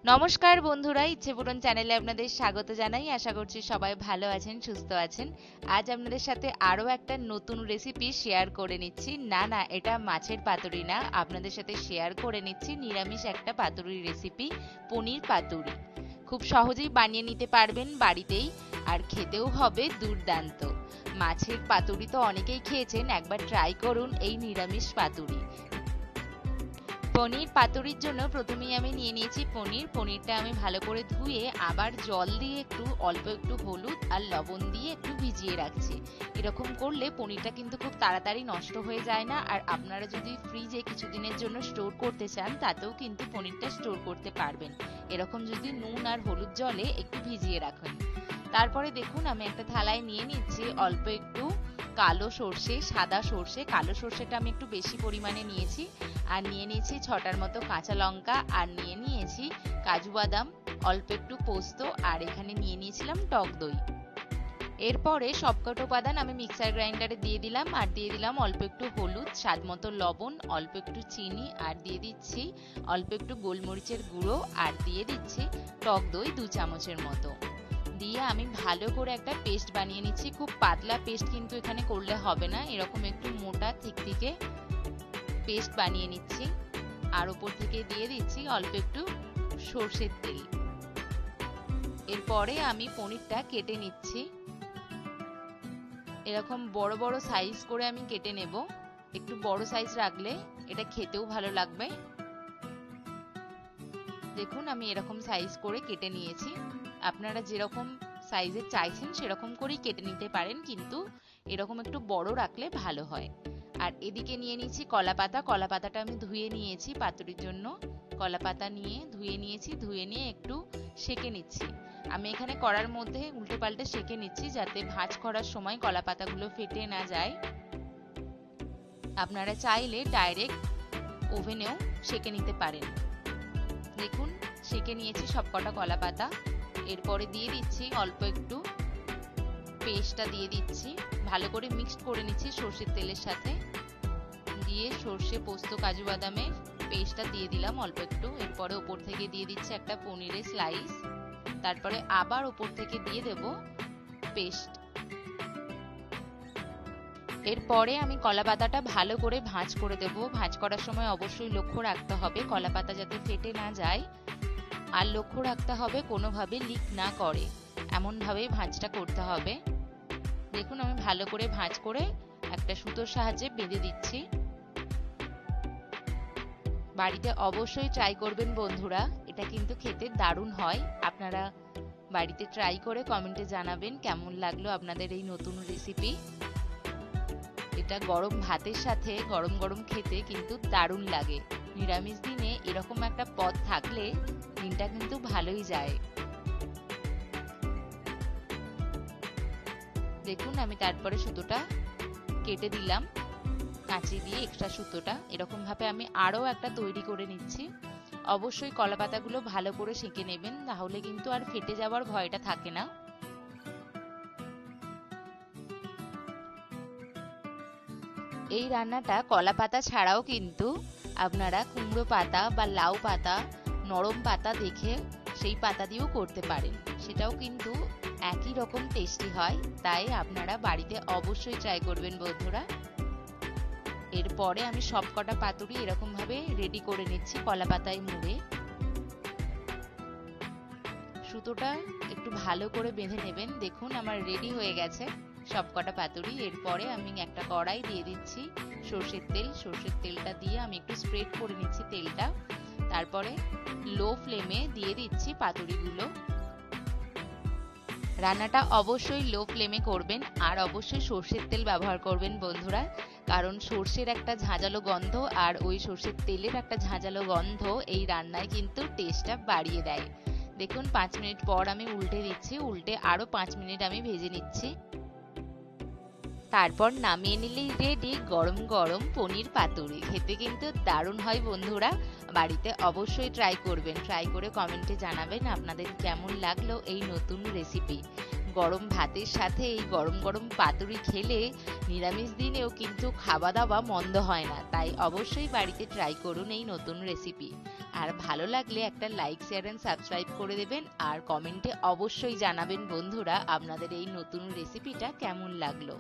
নমস্কার বন্ধুরা, ইচ্ছে পূরণ চ্যানেলে আপনাদের স্বাগত জানাই। আশা করছি সবাই ভালো আছেন, সুস্থ আছেন। আজ আপনাদের সাথে আরো একটা নতুন রেসিপি শেয়ার করে নিচ্ছি। না, এটা মাছের পাতুরি না, আপনাদের সাথে শেয়ার করে নিচ্ছি নিরামিষ একটা পাতুরির রেসিপি, পনির পাতুরি। খুব সহজেই বানিয়ে নিতে পারবেন বাড়িতেই, আর খেতেও হবে দুর্দান্ত। মাছের পাতুরি তো অনেকেই খেয়েছেন, একবার ট্রাই করুন এই নিরামিষ পাতুরি। পনির পাতুরির জন্য প্রথমেই আমি নিয়ে নিয়েছি পনিরটা আমি ভালো করে ধুয়ে আবার জল দিয়ে অল্প একটু হলুদ আর লবণ দিয়ে একটু ভিজিয়ে রাখছি। এরকম করলে পনিরটা কিন্তু খুব তাড়াতাড়ি নষ্ট হয়ে যায় না, আর আপনারা যদি ফ্রিজে কিছুদিনের জন্য স্টোর করতে চান তাতেও কিন্তু পনিরটা স্টোর করতে পারবেন, এরকম যদি নুন আর হলুদ জলে একটু ভিজিয়ে রাখুন। তারপরে দেখুন আমি একটা থালায় নিয়ে নিচ্ছি অল্প একটু কালো সর্ষে, সাদা সর্ষে, কালো সর্ষেটা আমি একটু বেশি পরিমাণে নিয়েছি। আর নিয়ে নিয়েছি 6টার মতো কাঁচা লঙ্কা, আর নিয়ে নিয়েছি কাজু বাদাম, অল্প একটু পোস্ত, আর এখানে নিয়ে নিয়েছিলাম টক দই। এরপরে সবকটা উপাদান আমি মিক্সার গ্রাইন্ডারে দিয়ে দিলাম, আর দিয়ে দিলাম অল্প একটু হলুদ, স্বাদ মতো লবণ, অল্প একটু চিনি, আর দিয়ে দিচ্ছি অল্প একটু গোলমরিচের গুঁড়ো, আর দিয়ে দিচ্ছি টক দই 2 চামচের মতো। দিয়ে আমি ভালো করে একটা পেস্ট বানিয়ে নিচ্ছি। খুব পাতলা পেস্ট কিন্তু এখানে করলে হবে না, এরকম একটু মোটা থিকথিকে পেস্ট বানিয়ে নিচ্ছি। আর উপর থেকে দিয়ে দিচ্ছি অল্প একটু সরষের তেল। এরপরে আমি পনিরটা কেটে নিচ্ছি, এরকম বড় বড় সাইজ করে আমি কেটে নেব। একটু বড় সাইজ রাখলে এটা খেতেও ভালো লাগবে। দেখুন আমি এরকম সাইজ করে কেটে নিয়েছি। আপনারা যেরকম সাইজের চাইছেন সেরকম করেই কেটে নিতে পারেন, কিন্তু এরকম একটু বড় রাখলে ভালো হয়। আর এদিকে নিয়ে নিয়েছি কলা পাতা। কলা পাতাটা আমি ধুয়ে নিয়েছি পাতুরির জন্য। কলা পাতা নিয়ে ধুয়ে নিয়েছি, ধুয়ে নিয়ে একটু সেঁকে নিচ্ছি। আমি এখানে কড়ার মধ্যে উল্টে পাল্টে সেঁকে নিচ্ছি, যাতে ভাঁজ করার সময় কলা পাতাগুলো ফেটে না যায়। আপনারা চাইলে ডাইরেক্ট ওভেনেও সেঁকে নিতে পারেন। দেখুন সেঁকে নিয়েছি সবকটা কলা পাতা। এরপরে দিয়ে দিচ্ছি অল্প একটু পেস্টটা দিয়ে দিচ্ছি, ভালো করে মিক্সড করে নিচ্ছি সরষের তেলের সাথে। দিয়ে সর্ষে, পোস্ত, কাজু বাদামের পেস্টটা দিয়ে দিলাম অল্প একটু। এরপরে উপর থেকে দিয়ে দিচ্ছি একটা পনিরের স্লাইস, তারপরে আবার উপর থেকে দিয়ে দেব পেস্ট। এরপরে আমি কলা পাতাটা ভালো করে ভাঁজ করে দেব। ভাঁজ করার সময় অবশ্যই লক্ষ্য রাখতে হবে কলা পাতা যাতে ফেটে না যায়, আর লক্ষ্য রাখতে হবে কোনোভাবে লিক না করে, এমন ভাবেই ভাঁজটা করতে হবে। দেখুন আমি ভালো করে ভাঁজ করে একটা সুতোর সাহায্যে বেঁধে দিচ্ছি। বাড়িতে অবশ্যই ট্রাই করবেন বন্ধুরা, এটা কিন্তু খেতে দারুণ হয়। আপনারা বাড়িতে ট্রাই করে কমেন্টে জানাবেন কেমন লাগলো আপনাদের এই নতুন রেসিপি। এটা গরম ভাতের সাথে গরম গরম খেতে কিন্তু দারুণ লাগে। নিরামিষ দিনে এরকম একটা পদ থাকলে দিনটা কিন্তু ভালোই যায়। দেখুন আমি তারপরে সুতোটা কেটে দিলাম কাঁচি দিয়ে, এক্সট্রা সুতোটা। এরকম ভাবে আমি আরো একটা তৈরি করে নিচ্ছি। অবশ্যই কলা পাতাগুলো ভালো করে সেঁকে নেবেন, তাহলে কিন্তু আর ফেটে যাওয়ার ভয়টা থাকে না। এই রান্নাটা কলা পাতা ছাড়াও কিন্তু আপনারা কুমড়ো পাতা বা লাউ পাতা, নরম পাতা দেখে সেই পাতা দিয়েও করতে পারেন, সেটাও কিন্তু একই রকম টেস্টি হয়। তাই আপনারা বাড়িতে অবশ্যই ট্রাই করবেন বন্ধুরা। এরপরে আমি সবকটা পাতুরি এরকম ভাবে রেডি করে নিচ্ছি কলা পাতায় মুড়ে। সুতোটা একটু ভালো করে বেঁধে নেবেন। দেখুন আমার রেডি হয়ে গেছে সবকটা পাতুরি। এরপরে আমি একটা কড়াই দিয়ে দিচ্ছি সরষের তেল। সরষের তেলটা দিয়ে আমি একটু স্প্রেড করে নিচ্ছি তেলটা। তারপরে লো ফ্লেমে দিয়ে দিচ্ছি পাতুরিগুলো। রান্নাটা অবশ্যই লো ফ্লেমে করবেন, আর অবশ্যই সরষের তেল ব্যবহার করবেন বন্ধুরা, কারণ সর্ষের একটা ঝাঁঝালো গন্ধ আর ওই সর্ষের তেলের একটা ঝাঁঝালো গন্ধ এই রান্নায় কিন্তু টেস্টটা বাড়িয়ে দেয়। দেখুন 5 মিনিট পর আমি উল্টে দিচ্ছি, উল্টে আরো 5 মিনিট আমি ভেজে নিচ্ছি। তারপর নামিয়ে নিলেই রেডি গরম গরম পনির পাতুরি। খেতে কিন্তু দারুণ হয় বন্ধুরা, বাড়িতে অবশ্যই ট্রাই করবেন। ট্রাই করে কমেন্টে জানাবেন আপনাদের কেমন লাগলো এই নতুন রেসিপি। গরম ভাতের সাথে এই গরম গরম পাতুরি খেলে নিরামিষ দিনেও কিন্তু খাওয়া দাওয়া মন্দ হয় না। তাই অবশ্যই বাড়িতে ট্রাই করুন এই নতুন রেসিপি। আর ভালো লাগলে একটা লাইক, শেয়ার এন্ড সাবস্ক্রাইব করে দেবেন, আর কমেন্টে অবশ্যই জানাবেন বন্ধুরা আপনাদের এই নতুন রেসিপিটা কেমন লাগলো।